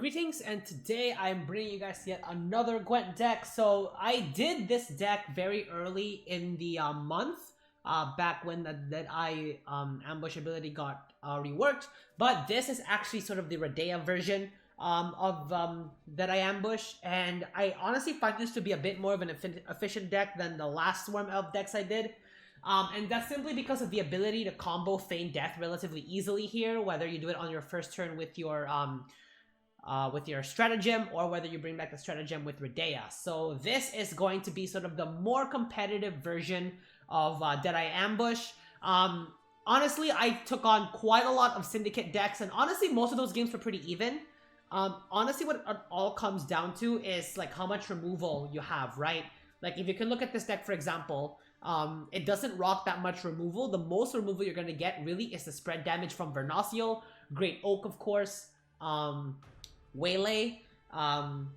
Greetings, and today I'm bringing you guys yet another Gwent deck. So I did this deck very early in the month, back when the DEADEYE ambush ability got reworked. But this is actually sort of the RADEYAH version of DEADEYE ambush, and I honestly find this to be a bit more of an efficient deck than the last Swarm Elf decks I did. And that's simply because of the ability to combo Feign Death relatively easily here, whether you do it on your first turn with your stratagem, or whether you bring back the stratagem with RADEYAH. So this is going to be sort of the more competitive version of DEADEYE Ambush. Honestly, I took on quite a lot of Syndicate decks, and honestly, most of those games were pretty even. Honestly, what it all comes down to is like how much removal you have, right? Like if you can look at this deck, for example, it doesn't rock that much removal. The most removal you're going to get really is the spread damage from Vernossiel, Great Oak, of course, Waylay, the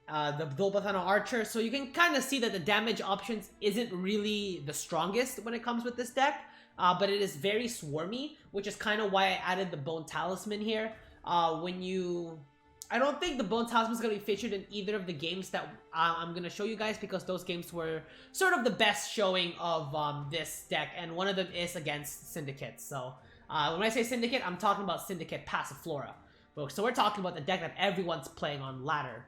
Dolbathano Archer. So you can kind of see that the damage options isn't really the strongest when it comes with this deck, but it is very swarmy, which is kind of why I added the Bone Talisman here. I don't think the Bone Talisman is going to be featured in either of the games that I'm going to show you guys, because those games were sort of the best showing of this deck, and one of them is against Syndicate. So when I say Syndicate, I'm talking about Syndicate Passiflora. So we're talking about the deck that everyone's playing on ladder.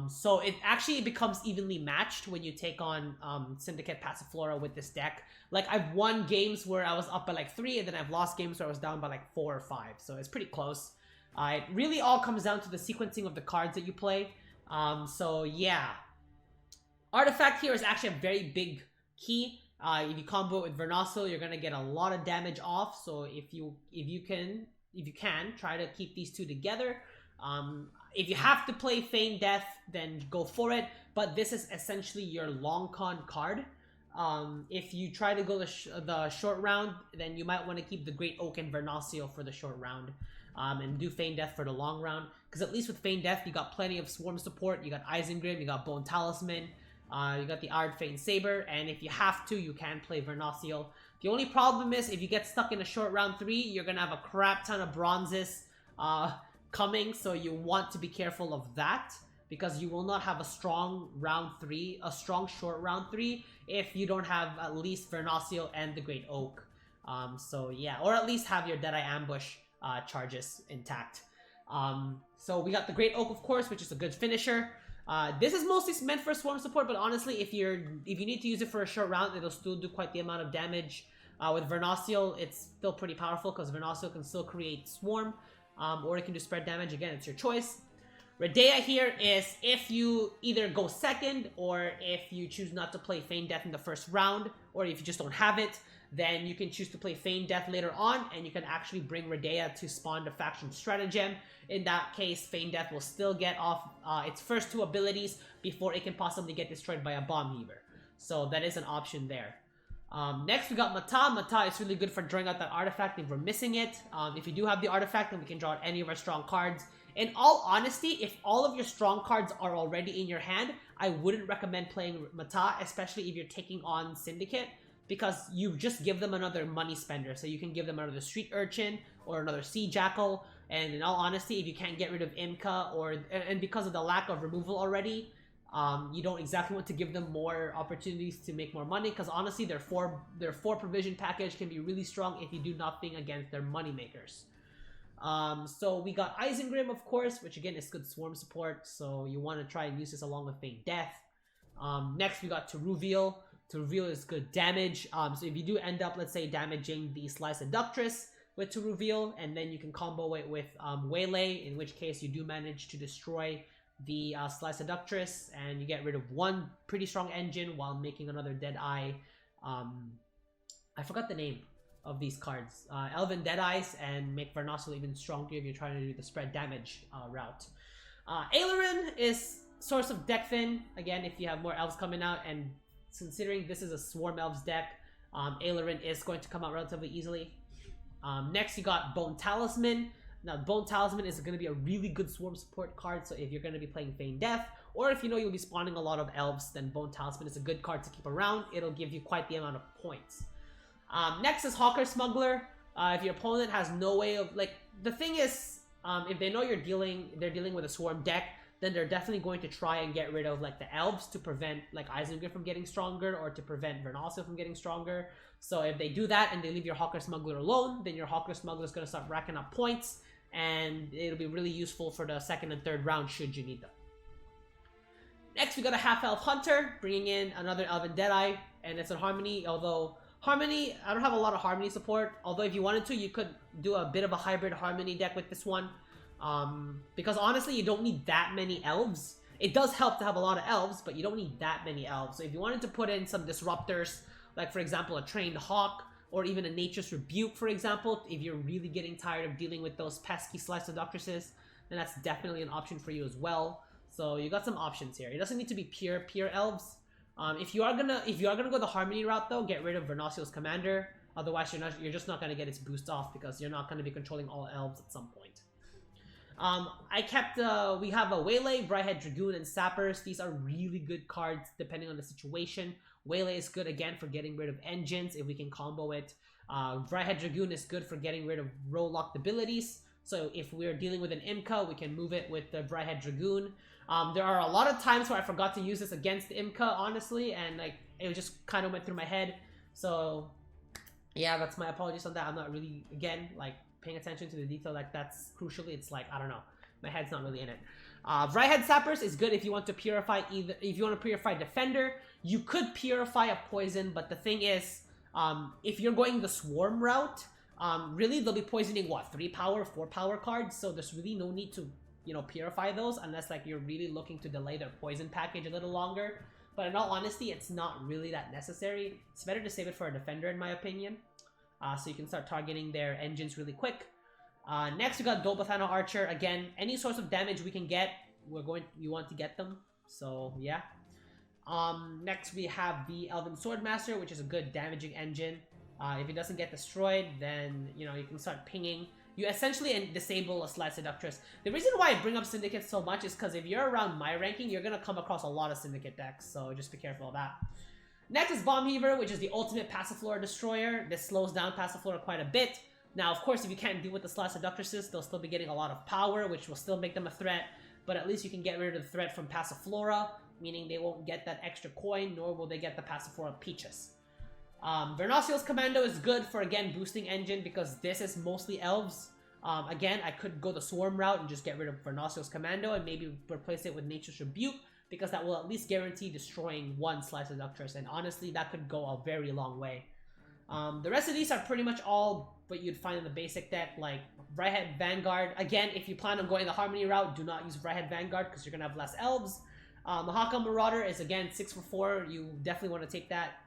So it actually becomes evenly matched when you take on Syndicate Passiflora with this deck. Like, I've won games where I was up by like 3, and then I've lost games where I was down by like 4 or 5. So it's pretty close. It really all comes down to the sequencing of the cards that you play. So yeah. Artifact here is actually a very big key. If you combo it with Vernossiel, you're gonna get a lot of damage off. So if you can, try to keep these two together. If you have to play Feign Death, then go for it. But this is essentially your long con card. If you try to go the short round, then you might want to keep the Great Oak and Vernossiel for the short round. And do Feign Death for the long round. Because at least with Feign Death, you got plenty of Swarm support. You got Isengrim, you got Bone Talisman, you got the Feign Saber, and if you have to, you can play Vernossiel. The only problem is, if you get stuck in a short round 3, you're gonna have a crap ton of bronzes coming, so you want to be careful of that, because you will not have a strong round 3, a strong short round 3, if you don't have at least Vernossiel and the Great Oak. So yeah, or at least have your DEADEYE Ambush charges intact. So we got the Great Oak, of course, which is a good finisher. This is mostly meant for swarm support, but honestly, if you need to use it for a short round, it'll still do quite the amount of damage. With Vernossiel, it's still pretty powerful, because Vernossiel can still create swarm, or it can do spread damage. Again, it's your choice. RADEYAH here is if you either go second, or if you choose not to play Feign Death in the first round, or if you just don't have it, then you can choose to play Feign Death later on, and you can actually bring RADEYAH to spawn the faction stratagem. In that case, Feign Death will still get off its first 2 abilities before it can possibly get destroyed by a Bomb Heaver. So that is an option there. Next, we got Mata. Mata is really good for drawing out that artifact if we're missing it. If you do have the artifact, then we can draw out any of our strong cards. In all honesty, if all of your strong cards are already in your hand, I wouldn't recommend playing Mata, especially if you're taking on Syndicate, because you just give them another money spender. So you can give them another Street Urchin or another Sea Jackal. And in all honesty, if you can't get rid of Imka, and because of the lack of removal already, you don't exactly want to give them more opportunities to make more money, because honestly, their 4 provision package can be really strong if you do nothing against their money makers. So we got Isengrim, of course, which again is good swarm support, so you want to try and use this along with Feign Death. Next, we got Teruviel. Teruviel is good damage. So if you do end up, let's say, damaging the Sly Seductress with Teruviel, and then you can combo it with Waylay, in which case you do manage to destroy the Sly Seductress, and you get rid of 1 pretty strong engine while making another DEADEYE. I forgot the name of these cards. Elven Deadeyes, and make Vernossiel even stronger if you're trying to do the spread damage route. Aileron is source of deck fin, again, if you have more elves coming out, and considering this is a Swarm Elves deck, Aileron is going to come out relatively easily. Next, you got Bone Talisman. Now, Bone Talisman is going to be a really good swarm support card, so if you're going to be playing Feign Death, or if you know you'll be spawning a lot of elves, then Bone Talisman is a good card to keep around. It'll give you quite the amount of points. Next is Hawker Smuggler. If your opponent has no way of, like, the thing is, if they know they're dealing with a swarm deck, then they're definitely going to try and get rid of like the elves to prevent like Isengrim from getting stronger, or to prevent Vernossiel from getting stronger. So if they do that and they leave your Hawker Smuggler alone, then your Hawker Smuggler is going to start racking up points, and it'll be really useful for the second and third round should you need them. Next, we got a half-elf hunter, bringing in another elven Deadeye, and it's a Harmony, although Harmony, I don't have a lot of Harmony support, although if you wanted to, you could do a bit of a hybrid Harmony deck with this one, because honestly, you don't need that many elves. It does help to have a lot of elves, but you don't need that many elves. So if you wanted to put in some disruptors, like for example, a Trained Hawk, or even a Nature's Rebuke, for example, if you're really getting tired of dealing with those pesky Slice Seductresses, then that's definitely an option for you as well. So you got some options here. It doesn't need to be pure elves. If you are gonna go the Harmony route though, get rid of Vernossiel's Commander. Otherwise, you're just not gonna get its boost off because you're not gonna be controlling all elves at some point. We have a Waylay, Brighthead Dragoon, and Sappers. These are really good cards depending on the situation. Waylay is good again for getting rid of engines if we can combo it. Brighthead Dragoon is good for getting rid of row locked abilities. So if we're dealing with an Imka, we can move it with the Brighthead Dragoon. There are a lot of times where I forgot to use this against Imka, honestly, and like it just kind of went through my head. So yeah, that's my apologies on that. I'm not really, again, like paying attention to the detail like that's crucially. It's like, I don't know, my head's not really in it. Brighthead Sappers is good if you want to purify Defender. You could purify a poison, but the thing is, if you're going the swarm route, really they'll be poisoning what, 3 power, 4 power cards, so there's really no need to, you know, purify those unless like you're really looking to delay their poison package a little longer. But in all honesty, it's not really that necessary. It's better to save it for a defender in my opinion, so you can start targeting their engines really quick. Next we got Dolbathana Archer. Again, any source of damage we can get, we want to get them, so yeah. Next we have the Elven Swordmaster, which is a good damaging engine. If it doesn't get destroyed, then you know you can start pinging. You essentially disable a Slice Seductress. The reason why I bring up Syndicate so much is because if you're around my ranking, you're gonna come across a lot of Syndicate decks, so just be careful of that. Next is Bomb Heaver, which is the ultimate Passiflora Destroyer. This slows down Passiflora quite a bit. Now, of course, if you can't deal with the Slice Seductresses, they'll still be getting a lot of power, which will still make them a threat, but at least you can get rid of the threat from Passiflora, meaning they won't get that extra coin, nor will they get the Passiflora Peaches. Vernossiel's Commando is good for, again, boosting engine, because this is mostly elves. Again, I could go the Swarm route and just get rid of Vernossiel's Commando and maybe replace it with Nature's Rebuke, because that will at least guarantee destroying one Slice Seductress, and honestly, that could go a very long way. The rest of these are pretty much all what you'd find in the basic deck, like Brighthead Vanguard. Again, if you plan on going the Harmony route, do not use Brighthead Vanguard because you're going to have less elves. The Hawker Marauder is, again, 6 for 4. You definitely want to take that.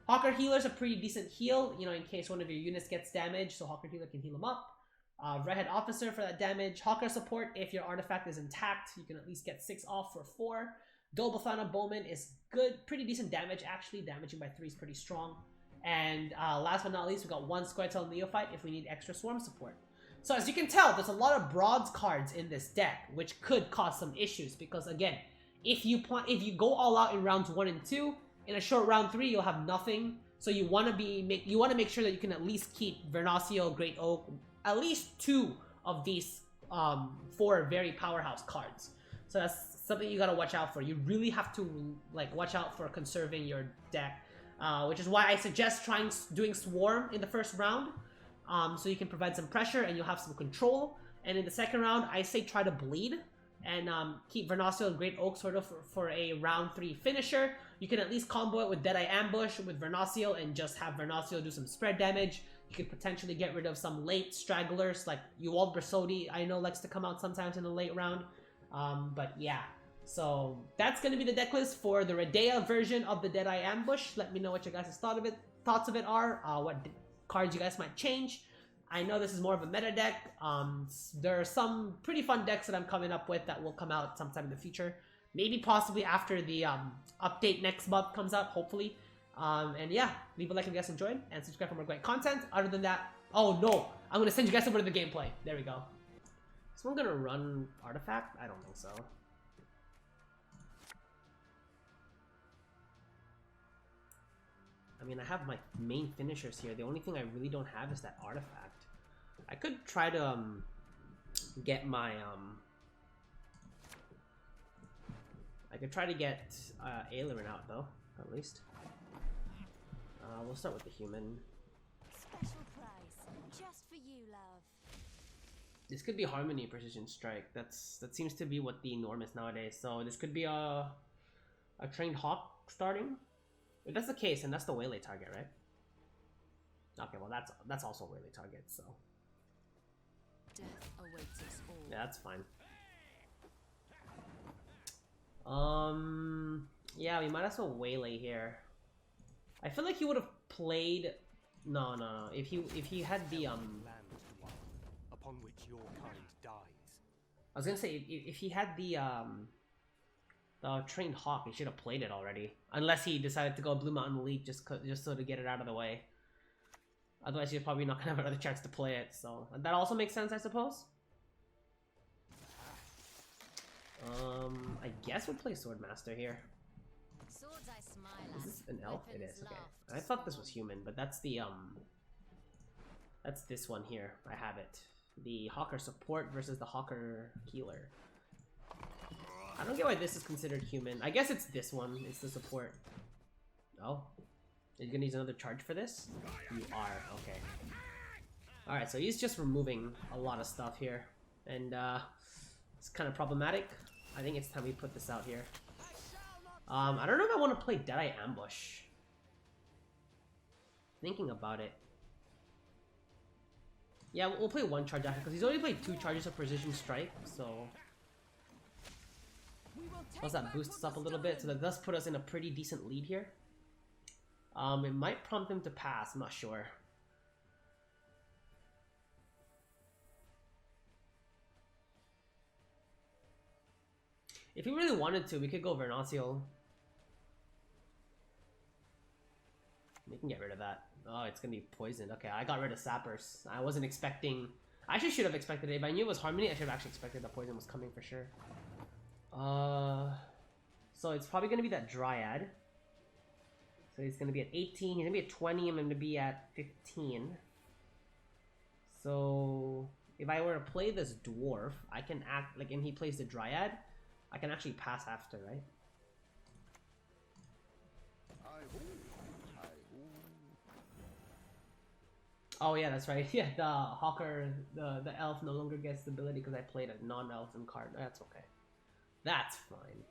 Hawker Healer is a pretty decent heal, you know, in case one of your units gets damaged, so Hawker Healer can heal them up. Redhead Officer for that damage. Hawker Support, if your artifact is intact, you can at least get 6 off for 4. Dolbathana Bowman is good, pretty decent damage actually, damaging by 3 is pretty strong. And last but not least, we got 1 SCOIA'TAEL Neophyte if we need extra swarm support. So as you can tell, there's a lot of broads cards in this deck, which could cause some issues, because again, if you go all out in rounds 1 and 2, in a short round 3 you'll have nothing. So you want to make sure that you can at least keep Vernossiel, Great Oak, at least 2 of these 4 very powerhouse cards. So that's something you gotta watch out for. You really have to like watch out for conserving your deck, which is why I suggest doing Swarm in the first round, so you can provide some pressure and you'll have some control. And in the second round, I say try to bleed and keep Vernossiel and Great Oak sort of for a round 3 finisher. You can at least combo it with Deadeye Ambush with Vernossiel and just have Vernossiel do some spread damage. You could potentially get rid of some late stragglers, like Uwald Bersodi, I know likes to come out sometimes in the late round. But yeah, so that's going to be the deck list for the RADEYAH version of the Deadeye Ambush. Let me know what your guys' thoughts of it are, what cards you guys might change. I know this is more of a meta deck. There are some pretty fun decks that I'm coming up with that will come out sometime in the future. Maybe possibly after the update next month comes out, hopefully. And yeah, leave a like if you guys enjoyed, and subscribe for more great content. Other than that, oh no, I'm going to send you guys over to the gameplay. There we go. Is someone going to run Artifact? I don't think so. I mean, I have my main finishers here. The only thing I really don't have is that Artifact. I could try to get my I could try to get Aileron out though, at least. We'll start with the human. Special price, just for you, love. This could be Harmony Precision Strike. That seems to be what the norm is nowadays. So this could be a trained hawk starting. If that's the case, and that's the waylay target, right? Okay, well that's also a waylay target, so Death awaits us all. yeah, that's fine. Yeah, we might as well waylay here. I feel like he would have played. No. If he had the upon which your kind dies. I was gonna say if he had the trained hawk, he should have played it already. Unless he decided to go Blue Mountain Leap just so to get it out of the way. Otherwise, he's probably not gonna have another chance to play it. So that also makes sense, I suppose. I guess we'll play Swordmaster here. Swords I smile Is at. this an elf? It Weapons is, okay. laughed. I thought this was human, but that's the that's this one here. I have it. The Hawker support versus the Hawker healer. I don't get why this is considered human. I guess it's this one. It's the support. Oh, are you gonna use another charge for this? You are, okay. All right, so he's just removing a lot of stuff here, and it's kind of problematic. I think it's time we put this out here. I don't know if I want to play Deadeye Ambush. Thinking about it. Yeah, we'll play one charge after, because he's already played 2 charges of Precision Strike, so... Plus that boosts us up a little bit, so that does put us in a pretty decent lead here. It might prompt him to pass, I'm not sure. If we really wanted to, we could go Vernossiel. We can get rid of that. Oh, it's gonna be poisoned. Okay, I got rid of Sappers. I wasn't expecting... I actually should have expected it. If I knew it was Harmony, I should have actually expected the poison was coming for sure. So it's probably gonna be that Dryad. So he's gonna be at 18, he's gonna be at 20, I'm gonna be at 15. So if I were to play this Dwarf, I can act like, and he plays the Dryad, I can actually pass after, right? Oh yeah, that's right. Yeah, the Hawker, the elf no longer gets the ability because I played a non-elfin card. That's okay. That's fine.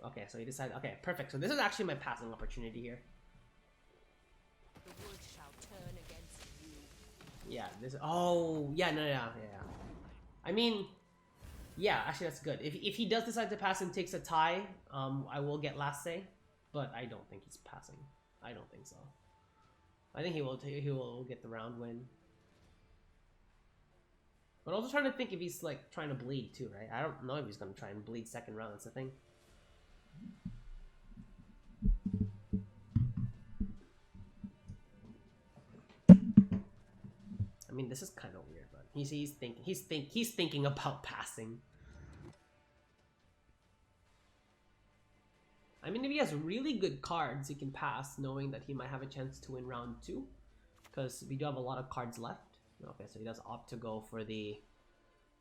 Okay, so he decided. Okay, perfect. So this is actually my passing opportunity here. The wood shall turn against you. Yeah. This. Oh yeah, no, yeah. I mean, yeah. Actually, that's good. If he does decide to pass and takes a tie, I will get last say, but I don't think he's passing. I don't think so. I think he will get the round win. But also trying to think if he's like trying to bleed too, right? I don't know if he's gonna try and bleed second round. That's the thing. I mean, this is kind of weird, but he's thinking about passing. I mean, if he has really good cards, he can pass, knowing that he might have a chance to win round 2, because we do have a lot of cards left. Okay, so he does opt to go for the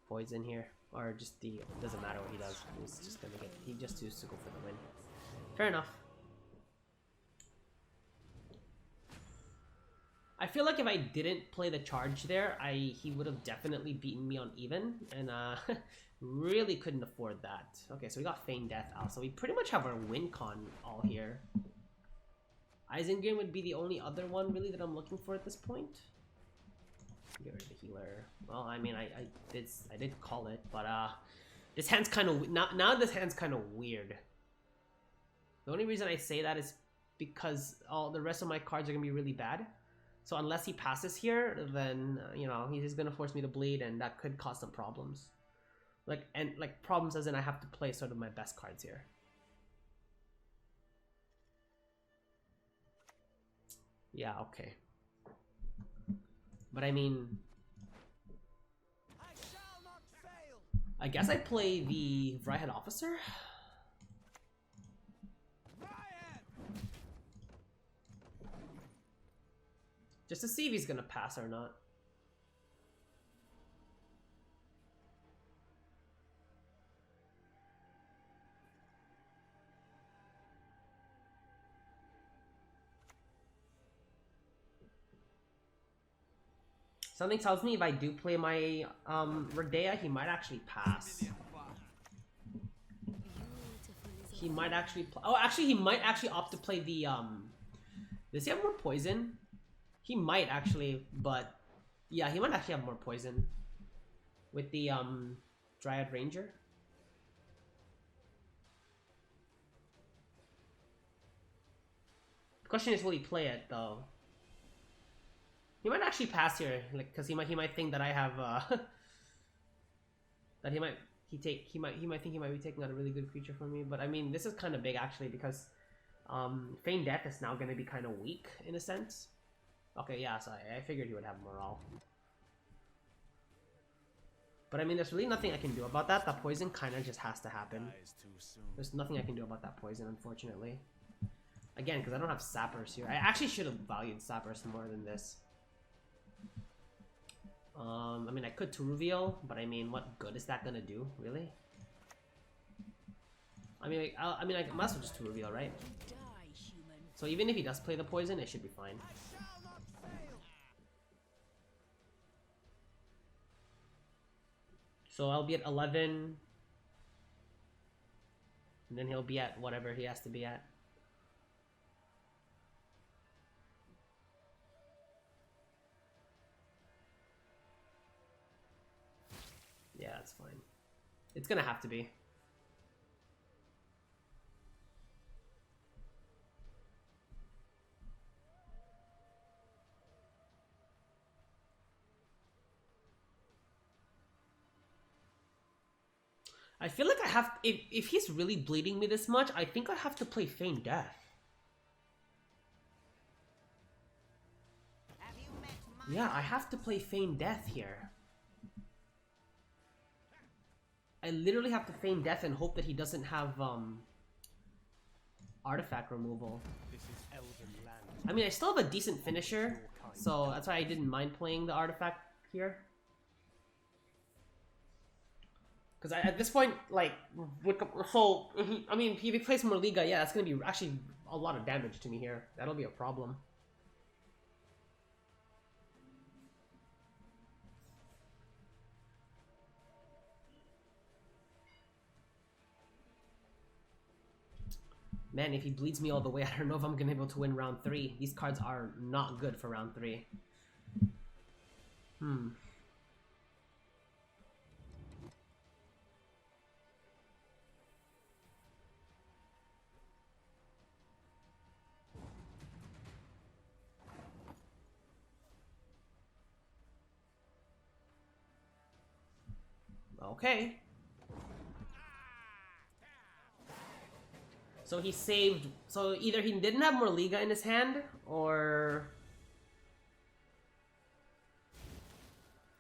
poison here, or just the, it doesn't matter what he does. He's just gonna get, he just chooses to go for the win. Fair enough. I feel like if I didn't play the charge there, he would have definitely beaten me on even, and really couldn't afford that. Okay, so we got Feign Death out, so we pretty much have our win con all here. Isengrim would be the only other one really that I'm looking for at this point. Get rid of the healer. Well, I mean, I did call it, but this hand's kind of now this hand's kind of weird. The only reason I say that is because all the rest of my cards are gonna be really bad. So unless he passes here, then you know he's gonna force me to bleed, and that could cause some problems. Like problems as in I have to play sort of my best cards here. Yeah, okay. But I mean, I guess I play the Vryhead Officer. Just to see if he's gonna pass or not. Something tells me if I do play my RADEYAH, he might actually pass. He might actually oh, actually, he might actually opt to play the does he have more poison? He might actually, but yeah, he might actually have more poison with the Dryad Ranger. The question is, will he play it though? He might actually pass here, like, cause he might think that I have that he might think he might be taking out a really good creature from me. But I mean, this is kind of big actually, because Feign Death is now going to be kind of weak in a sense. Okay, yeah, so I figured he would have morale. But I mean, there's really nothing I can do about that. That poison kind of just has to happen. There's nothing I can do about that poison, unfortunately. Again, because I don't have sappers here. I actually should have valued sappers more than this. I mean, I could to reveal, but I mean, what good is that gonna do, really? I mean, I might as well just to reveal, right? So even if he does play the poison, it should be fine. So I'll be at 11, and then he'll be at whatever he has to be at. Yeah, that's fine. It's gonna have to be. I feel like I have, if he's really bleeding me this much, I think I have to play Feign Death. Yeah, I have to play Feign Death here. I literally have to Feign Death and hope that he doesn't have artifact removal. This is elven land. I mean, I still have a decent finisher, so that's why I didn't mind playing the artifact here. Because at this point, like, so if he, I mean, if he plays more Liga, yeah, that's gonna be actually a lot of damage to me here. That'll be a problem. Man, if he bleeds me all the way, I don't know if I'm gonna be able to win round 3. These cards are not good for round 3. Okay. So he saved, so either he didn't have more Liga in his hand, or...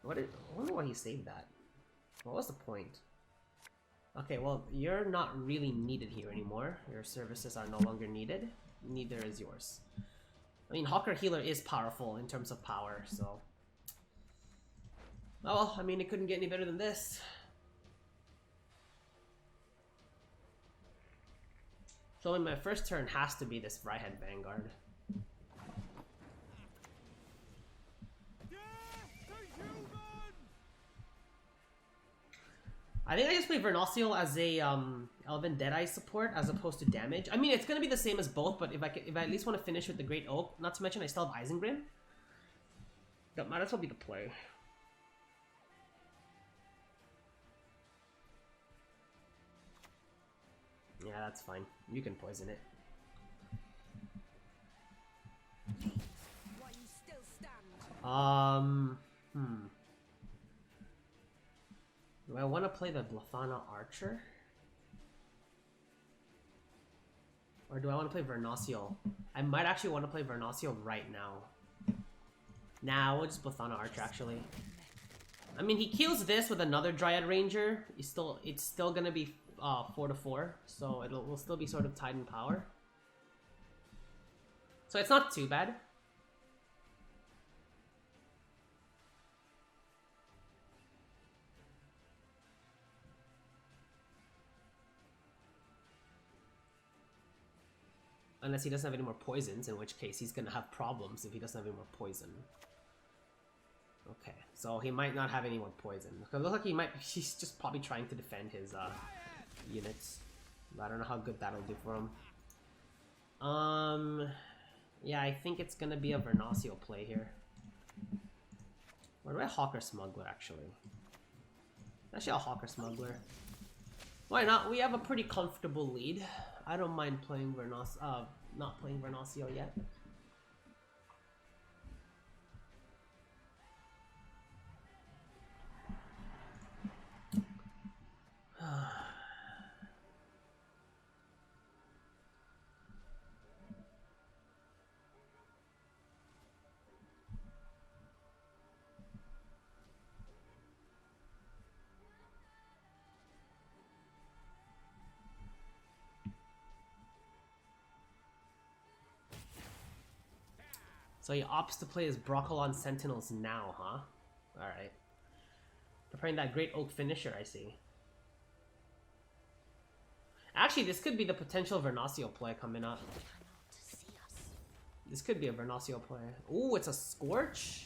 I wonder why he saved that. What was the point? Okay, well, you're not really needed here anymore. Your services are no longer needed. Neither is yours. I mean, Hawker Healer is powerful in terms of power, so... Oh, well, I mean, it couldn't get any better than this. So in my first turn has to be this Vryhead Vanguard. I think I just play Vernossiel as a Elven Deadeye support as opposed to damage. I mean, it's gonna be the same as both, but if I at least want to finish with the Great Oak, not to mention I still have Isengrim, that might as well be the play. Yeah, that's fine. You can poison it. Do I want to play the Blathana Archer? Or do I want to play Vernossiel? I might actually want to play Vernossiel right now. Nah, we'll just Blathana Archer actually. I mean, he kills this with another Dryad Ranger. It's still gonna be 4-4, so we'll still be sort of tied in power. So it's not too bad. Unless he doesn't have any more poisons, in which case he's gonna have problems if he doesn't have any more poison. Okay, so he might not have any more poison. It looks like he might. He's just probably trying to defend his units. But I don't know how good that'll do for him. Yeah, I think it's gonna be a Vernossiel play here. Or do I Hawker Smuggler actually? Actually, I'll Hawker Smuggler. Why not? We have a pretty comfortable lead. I don't mind playing not playing Vernossiel yet. So he opts to play his Broccolon Sentinels now, huh? Alright. Preparing that Great Oak finisher, I see. Actually, this could be the potential Vernossiel play coming up. This could be a Vernossiel play. Ooh, it's a Scorch?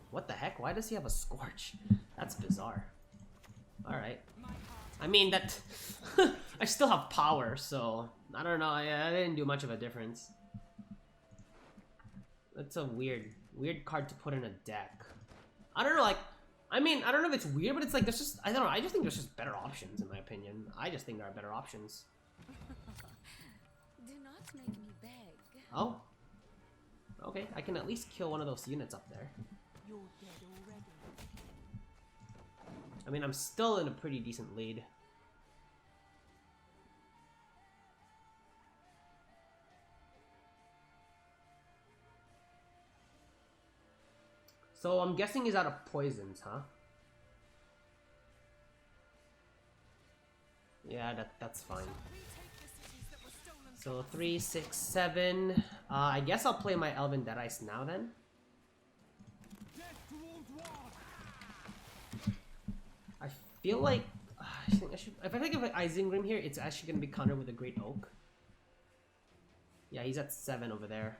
What the heck? Why does he have a Scorch? That's bizarre. Alright. I mean, that... I still have power, so... I don't know, I didn't do much of a difference. That's a weird card to put in a deck. I don't know, like... I mean, I don't know if it's weird, but it's like, there's just... I don't know, I just think there's just better options, in my opinion. I just think there are better options. Do not make me beg. Oh. Okay, I can at least kill one of those units up there. You're dead already. I mean, I'm still in a pretty decent lead. So I'm guessing he's out of poisons, huh? Yeah, that's fine. So 3, 6, 7. I guess I'll play my Elven Deadies now then. I feel like I think I should. If I think of Isengrim here, it's actually gonna be countered with a Great Oak. Yeah, he's at 7 over there.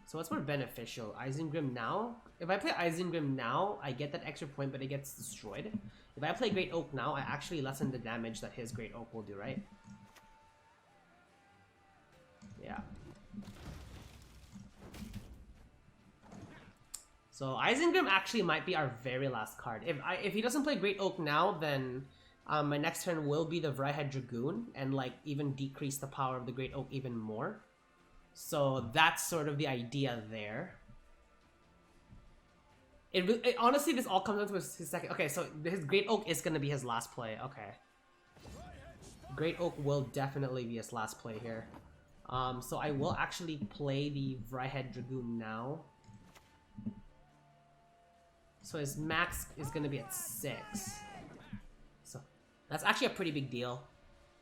So what's more beneficial? Isengrim now? If I play Isengrim now, I get that extra point, but it gets destroyed. If I play Great Oak now, I actually lessen the damage that his Great Oak will do, right? Yeah. So Isengrim actually might be our very last card. If he doesn't play Great Oak now, then my next turn will be the Vryhead Dragoon, and like even decrease the power of the Great Oak even more. So that's sort of the idea there. Honestly, this all comes down to his second. Okay, so his Great Oak is going to be his last play. Okay. Great Oak will definitely be his last play here. So I will actually play the Vryhead Dragoon now. So his max is going to be at 6. So that's actually a pretty big deal.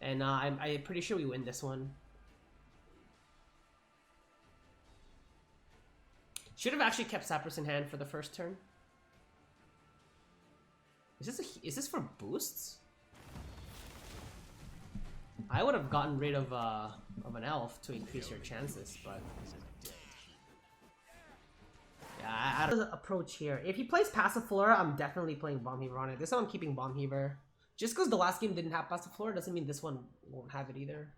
And I'm pretty sure we win this one. Should have actually kept Sappers in hand for the first turn. Is this for boosts? I would have gotten rid of an elf to increase your chances, but yeah, I don't approach here. If he plays Passiflora, I'm definitely playing Bomb Heaver on it. This one I'm keeping Bomb Heaver. Just because the last game didn't have Passiflora doesn't mean this one won't have it either.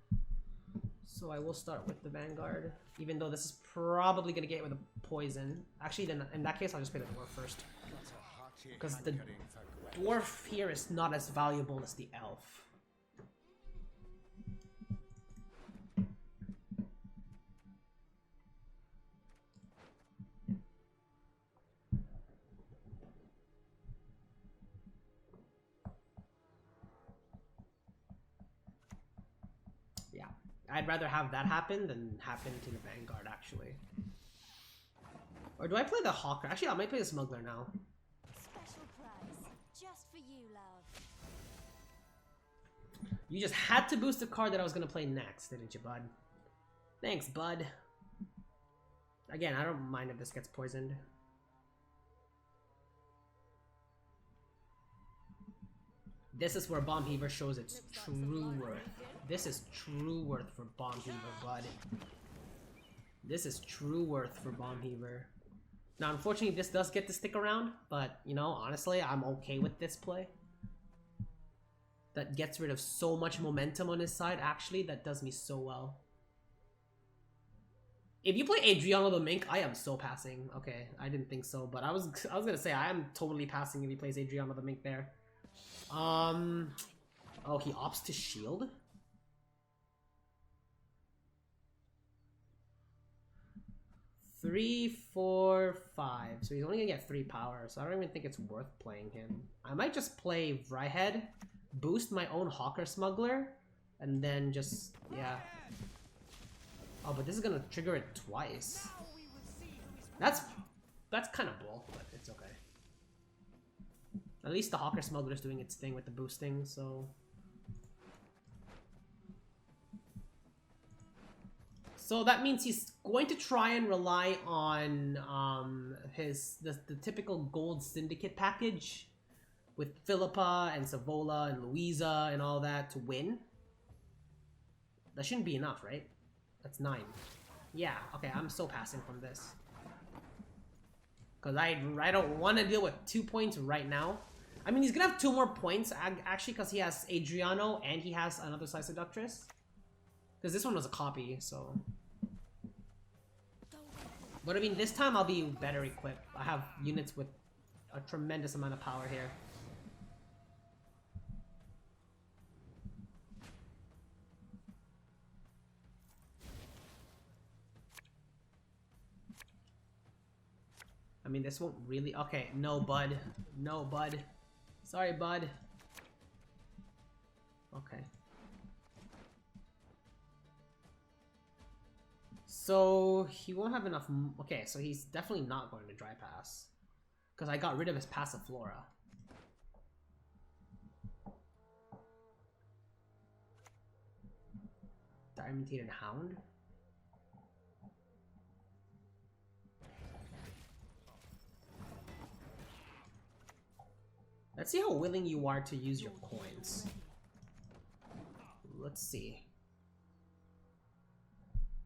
So I will start with the Vanguard, even though this is probably going to get hit with a poison. Actually, then in that case, I'll just play the Dwarf first. Because the Dwarf here is not as valuable as the Elf. I'd rather have that happen than happen to the Vanguard, actually. Or do I play the Hawker? Actually, I might play the Smuggler now. Special prize, just for you, love. You just had to boost the card that I was going to play next, didn't you, bud? Thanks, bud. Again, I don't mind if this gets poisoned. This is where Bomb Heaver shows its true worth. This is true worth for Bomb Heaver, bud. This is true worth for Bomb Heaver. Now, unfortunately, this does get to stick around, but, you know, honestly, I'm okay with this play. That gets rid of so much momentum on his side. Actually, that does me so well. If you play Adriano the Mink, I am so passing. Okay, I didn't think so, but I was gonna say I am totally passing if he plays Adriano the Mink there. Oh, he opts to shield. Three, 4, 5. So he's only gonna get 3 power, so I don't even think it's worth playing him. I might just play Vryhead, boost my own Hawker Smuggler, and then just, yeah. Oh, but this is gonna trigger it twice. That's kind of bull, but it's okay. At least the Hawker Smuggler's doing its thing with the boosting, so... So that means he's going to try and rely on the typical gold syndicate package with Philippa and Savola and Louisa and all that to win. That shouldn't be enough, right? That's 9. Yeah, okay, I'm so passing from this. Because I don't want to deal with 2 points right now. I mean, he's going to have 2 more points, actually, because he has Adriano and he has another Slice Seductress. Because this one was a copy, so... But I mean, this time I'll be better equipped. I have units with a tremendous amount of power here. I mean, this won't really... Okay, no, bud. No, bud. Sorry, bud. Okay. So, he won't have enough... Okay, so he's definitely not going to Dry Pass. Because I got rid of his Passiflora. Diamond-Tated Hound? Let's see how willing you are to use your coins. Let's see.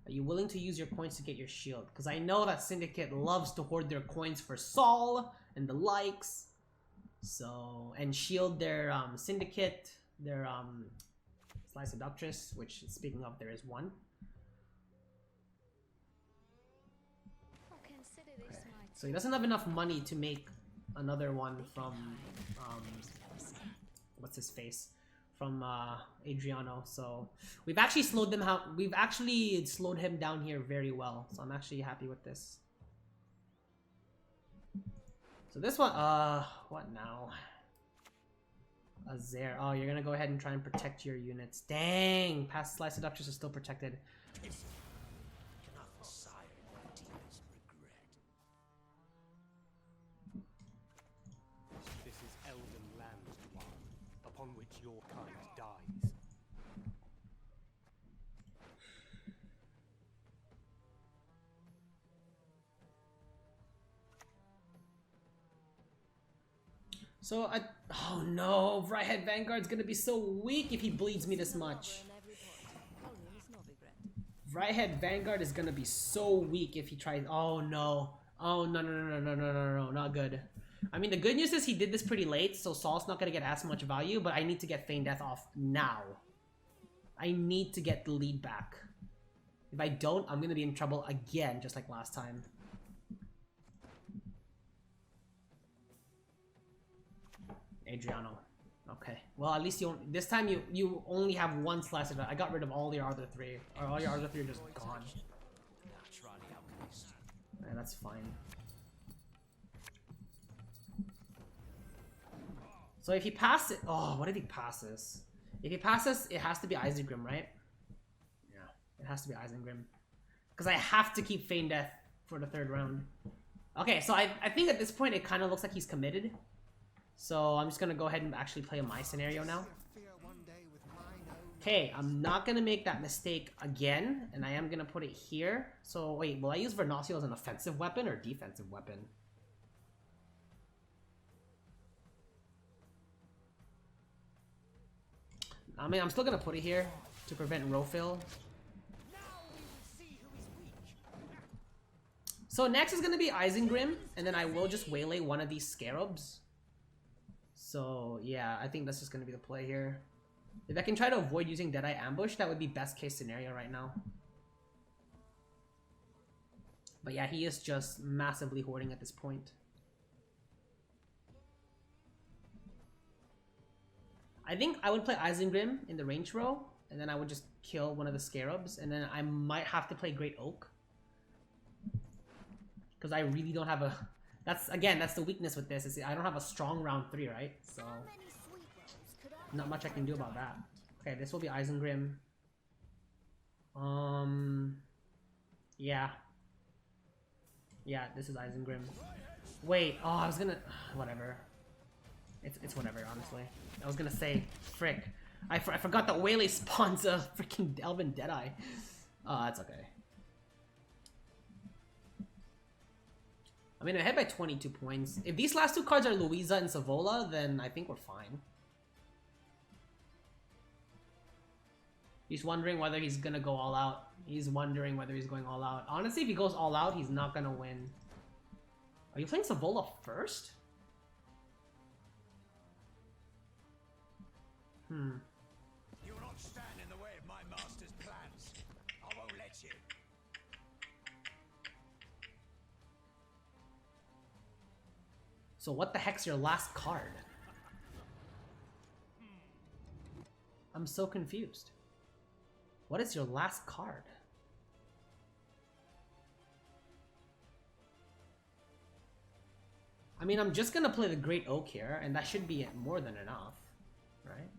Are you willing to use your coins to get your shield? Because I know that Syndicate loves to hoard their coins for Sol and the likes. So, and shield their Syndicate, their Slice Seductress, which, speaking of, there is one. Okay. So he doesn't have enough money to make another one from, what's his face? From Adriano, so we've actually slowed them out. We've actually slowed him down here very well, so I'm actually happy with this. So this one, what now? Azair. Oh, you're gonna go ahead and try and protect your units. Dang, past Slice Seductress is still protected. This is elven land, upon which your kind dies. So, oh no, Vryhead Vanguard's gonna be so weak if he bleeds me this much. Vryhead Vanguard is gonna be so weak if he tries. Oh no. Oh no, no, no, no, no, no, no, no, not good. I mean, the good news is he did this pretty late, so Saul's not gonna get as much value, but I need to get Feign Death off now. I need to get the lead back. If I don't, I'm gonna be in trouble again, just like last time. Adriano. Okay. Well, at least you this time you only have one Slice of it. I got rid of all your other 3. Or all your other 3 are just gone. Yeah, that's fine. So if he passes... Oh, what if he passes? If he passes, it has to be Isengrim, right? Yeah, it has to be Isengrim. Because I have to keep Feign Death for the 3rd round. Okay, so I think at this point it kind of looks like he's committed. So I'm just going to go ahead and actually play my scenario now. Okay, I'm not going to make that mistake again. And I am going to put it here. So wait, will I use Vernossiel as an offensive weapon or defensive weapon? I mean, I'm still going to put it here to prevent Rofill. So next is gonna be Isengrim, and then I will just waylay one of these scarabs. So yeah, I think that's just gonna be the play here. If I can try to avoid using Deadeye Ambush, that would be best case scenario right now. But yeah, he is just massively hoarding at this point. I think I would play Isengrim in the range row, and then I would just kill one of the scarabs, and then I might have to play Great Oak. Because I really don't have a... That's the weakness with this, is I don't have a strong round 3, right? So... not much I can do about that. Okay, this will be Isengrim. Yeah. Yeah, this is Isengrim. Wait, oh, I was gonna... whatever. It's whatever, honestly. I was gonna say, frick. I forgot that Waylay spawns a freaking Elven Deadeye. Oh, that's okay. I mean, I'm ahead by 22 points. If these last two cards are Louisa and Savola, then I think we're fine. He's wondering whether he's gonna go all out. He's wondering whether he's going all out. Honestly, if he goes all out, he's not gonna win. Are you playing Savola first? You will not stand in the way of my master's plans. I won't let you. So what the heck's your last card? I'm so confused. What is your last card? I mean, I'm just gonna play the Great Oak here, and that should be more than enough, right?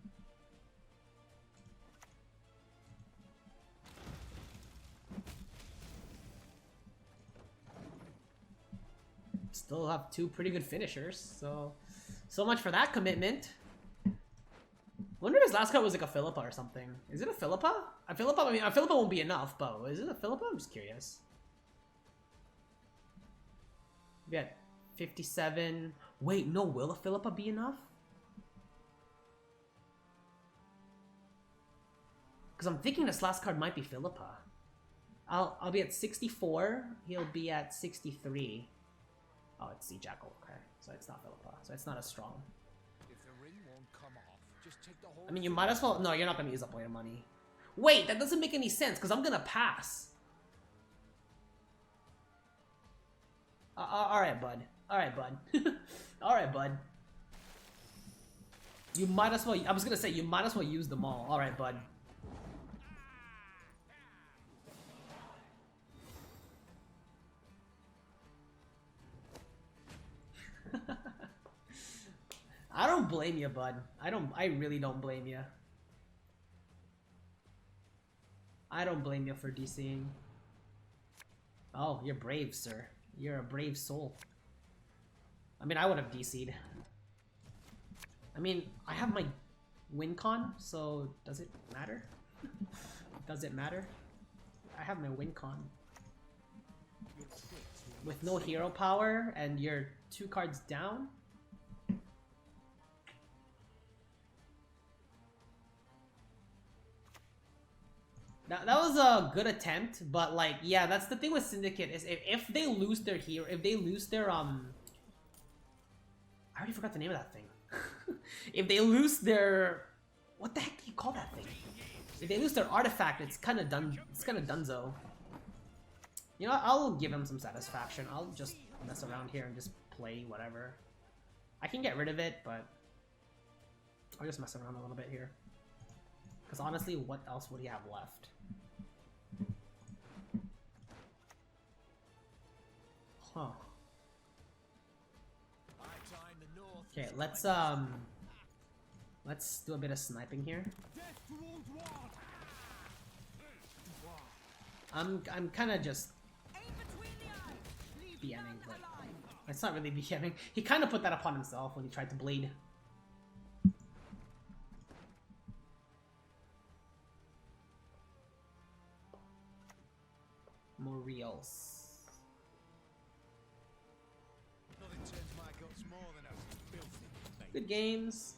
Still have two pretty good finishers, so much for that commitment. Wonder if his last card was like a Philippa or something. Is it a Philippa? A Philippa? I mean, a Philippa won't be enough, but is it a Philippa? I'm just curious. We got 57. Wait, no, will a Philippa be enough? Because I'm thinking this last card might be Philippa. I'll be at 64. He'll be at 63. Oh, it's Sea Jackal. Okay, so it's not Philippa. So it's not as strong. If the ring won't come off, just take the whole... I mean, you might as well... No, you're not going to use up all your money. Wait, that doesn't make any sense, because I'm going to pass. Alright, bud. Alright, bud. Alright, bud. You might as well... I was going to say, you might as well use them all. Alright, bud. I don't blame you, bud. I really don't blame you. I don't blame you for DCing. Oh, you're brave, sir. You're a brave soul. I mean, I would have DC'd. I mean, I have my win con, so does it matter? Does it matter? I have my win con. With no hero power, and you're 2 cards down? That was a good attempt, but like, yeah, that's the thing with Syndicate is if they lose their hero, if they lose their I already forgot the name of that thing. If they lose their, what the heck do you call that thing? If they lose their artifact, it's kind of done. It's kind of dunzo. You know, I'll give him some satisfaction. I'll just mess around here and just play whatever. I can get rid of it, but I'll just mess around a little bit here. Because honestly, what else would he have left? Huh. Okay, let's do a bit of sniping here. I'm kind of just BMing, but it's not really BMing. He kind of put that upon himself when he tried to bleed. More reals. Good games.